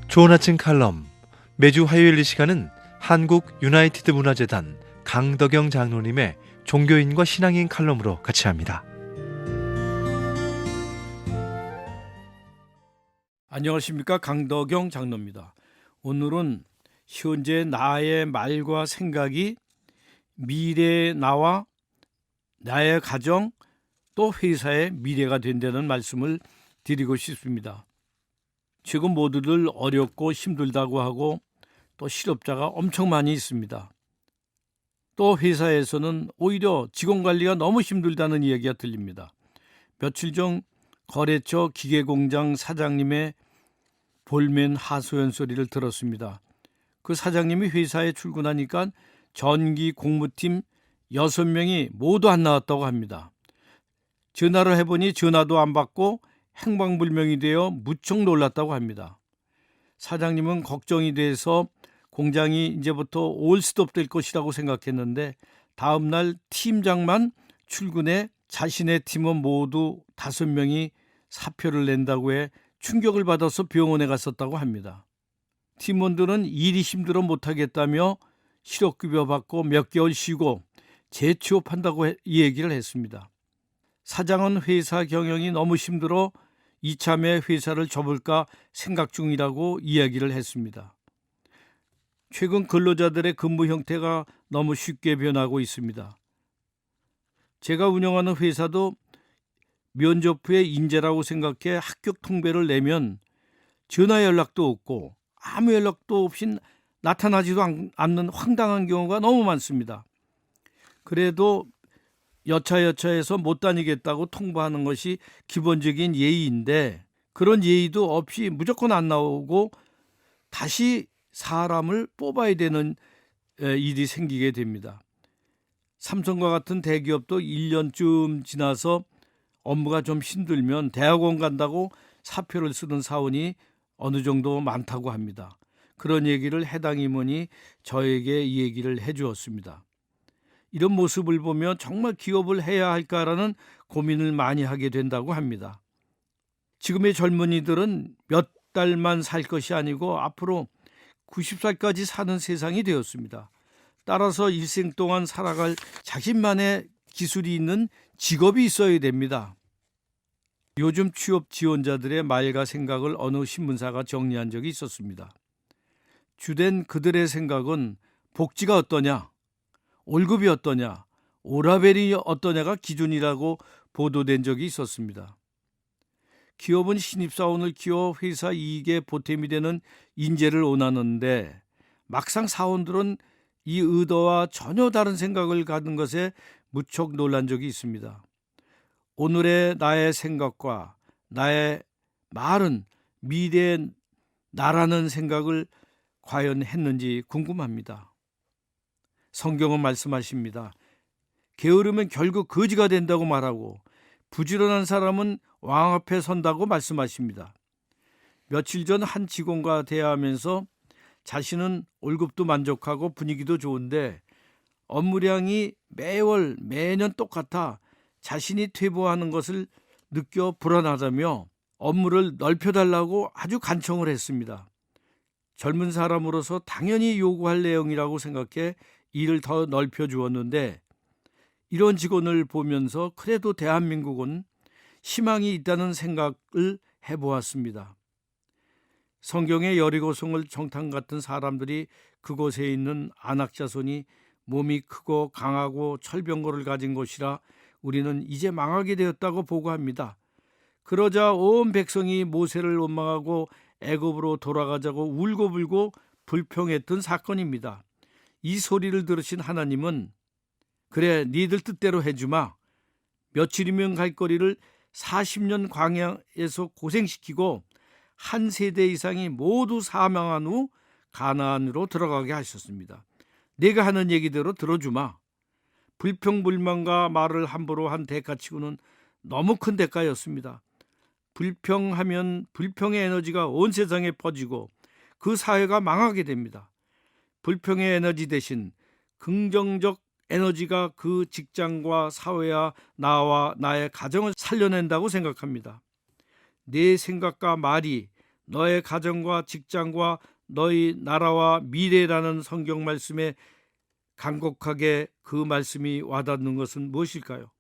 좋은 아침 칼럼. 매주 화요일 이 시간은 한국 유나이티드 문화재단 강덕영 장로님의 종교인과 신앙인 칼럼으로 같이 합니다. 안녕하십니까, 강덕영 장로입니다. 오늘은 현재 나의 말과 생각이 미래의 나와 나의 가정 또 회사의 미래가 된다는 말씀을 드리고 싶습니다. 지금 모두들 어렵고 힘들다고 하고 또 실업자가 엄청 많이 있습니다. 또 회사에서는 오히려 직원 관리가 너무 힘들다는 이야기가 들립니다. 며칠 전 거래처 기계공장 사장님의 볼멘 하소연 소리를 들었습니다. 그 사장님이 회사에 출근하니까 전기 공무팀 6명이 모두 안 나왔다고 합니다. 전화를 해보니 전화도 안 받고 행방불명이 되어 무척 놀랐다고 합니다. 사장님은 걱정이 돼서 공장이 이제부터 올스톱 될 것이라고 생각했는데 다음날 팀장만 출근해 자신의 팀원 모두 5명이 사표를 낸다고 해 충격을 받아서 병원에 갔었다고 합니다. 팀원들은 일이 힘들어 못하겠다며 실업급여 받고 몇 개월 쉬고 재취업한다고 얘기를 했습니다. 사장은 회사 경영이 너무 힘들어 이참에 회사를 접을까 생각 중이라고 이야기를 했습니다. 최근 근로자들의 근무 형태가 너무 쉽게 변하고 있습니다. 제가 운영하는 회사도 면접 후에 인재라고 생각해 합격 통배를 내면 전화 연락도 없고 아무 연락도 없이 나타나지도 않는 황당한 경우가 너무 많습니다. 그래도 여차여차해서 못 다니겠다고 통보하는 것이 기본적인 예의인데 그런 예의도 없이 무조건 안 나오고 다시 사람을 뽑아야 되는 일이 생기게 됩니다. 삼성과 같은 대기업도 1년쯤 지나서 업무가 좀 힘들면 대학원 간다고 사표를 쓰는 사원이 어느 정도 많다고 합니다. 그런 얘기를 해당 임원이 저에게 이 얘기를 해주었습니다. 이런 모습을 보면 정말 기업을 해야 할까라는 고민을 많이 하게 된다고 합니다. 지금의 젊은이들은 몇 달만 살 것이 아니고 앞으로 90살까지 사는 세상이 되었습니다. 따라서 일생 동안 살아갈 자신만의 기술이 있는 직업이 있어야 됩니다. 요즘 취업 지원자들의 말과 생각을 어느 신문사가 정리한 적이 있었습니다. 주된 그들의 생각은 복지가 어떠냐, 월급이 어떠냐, 오라벨이 어떠냐가 기준이라고 보도된 적이 있었습니다. 기업은 신입사원을 키워 회사 이익에 보탬이 되는 인재를 원하는데 막상 사원들은 이 의도와 전혀 다른 생각을 갖는 것에 무척 놀란 적이 있습니다. 오늘의 나의 생각과 나의 말은 미래의 나라는 생각을 과연 했는지 궁금합니다. 성경은 말씀하십니다. 게으르면 결국 거지가 된다고 말하고 부지런한 사람은 왕 앞에 선다고 말씀하십니다. 며칠 전 한 직원과 대화하면서 자신은 월급도 만족하고 분위기도 좋은데 업무량이 매년 똑같아 자신이 퇴보하는 것을 느껴 불안하다며 업무를 넓혀달라고 아주 간청을 했습니다. 젊은 사람으로서 당연히 요구할 내용이라고 생각해 일을 더 넓혀주었는데 이런 직원을 보면서 그래도 대한민국은 희망이 있다는 생각을 해보았습니다. 성경의 여리고성을 정탐 같은 사람들이 그곳에 있는 안악자손이 몸이 크고 강하고 철병거를 가진 곳이라 우리는 이제 망하게 되었다고 보고합니다. 그러자 온 백성이 모세를 원망하고 애굽으로 돌아가자고 울고불고 불평했던 사건입니다. 이 소리를 들으신 하나님은 그래 니들 뜻대로 해주마. 며칠이면 갈 거리를 40년 광야에서 고생시키고 한 세대 이상이 모두 사망한 후 가나안으로 들어가게 하셨습니다. 내가 하는 얘기대로 들어주마. 불평불만과 말을 함부로 한 대가치고는 너무 큰 대가였습니다. 불평하면 불평의 에너지가 온 세상에 퍼지고 그 사회가 망하게 됩니다. 불평의 에너지 대신 긍정적 에너지가 그 직장과 사회와 나와 나의 가정을 살려낸다고 생각합니다. 내 생각과 말이 너의 가정과 직장과 너희 나라와 미래라는 성경 말씀에 간곡하게 그 말씀이 와닿는 것은 무엇일까요?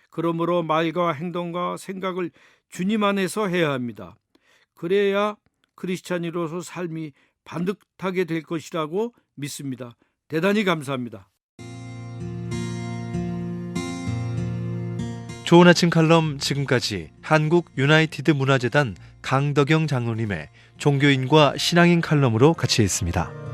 그러므로 말과 행동과 생각을 주님 안에서 해야 합니다. 그래야 크리스찬으로서 삶이 반듯하게 될 것이라고 믿습니다. 대단히 감사합니다. 좋은 아침 칼럼 지금까지 한국 유나이티드 문화재단 강덕영 장로님의 종교인과 신앙인 칼럼으로 같이 했습니다.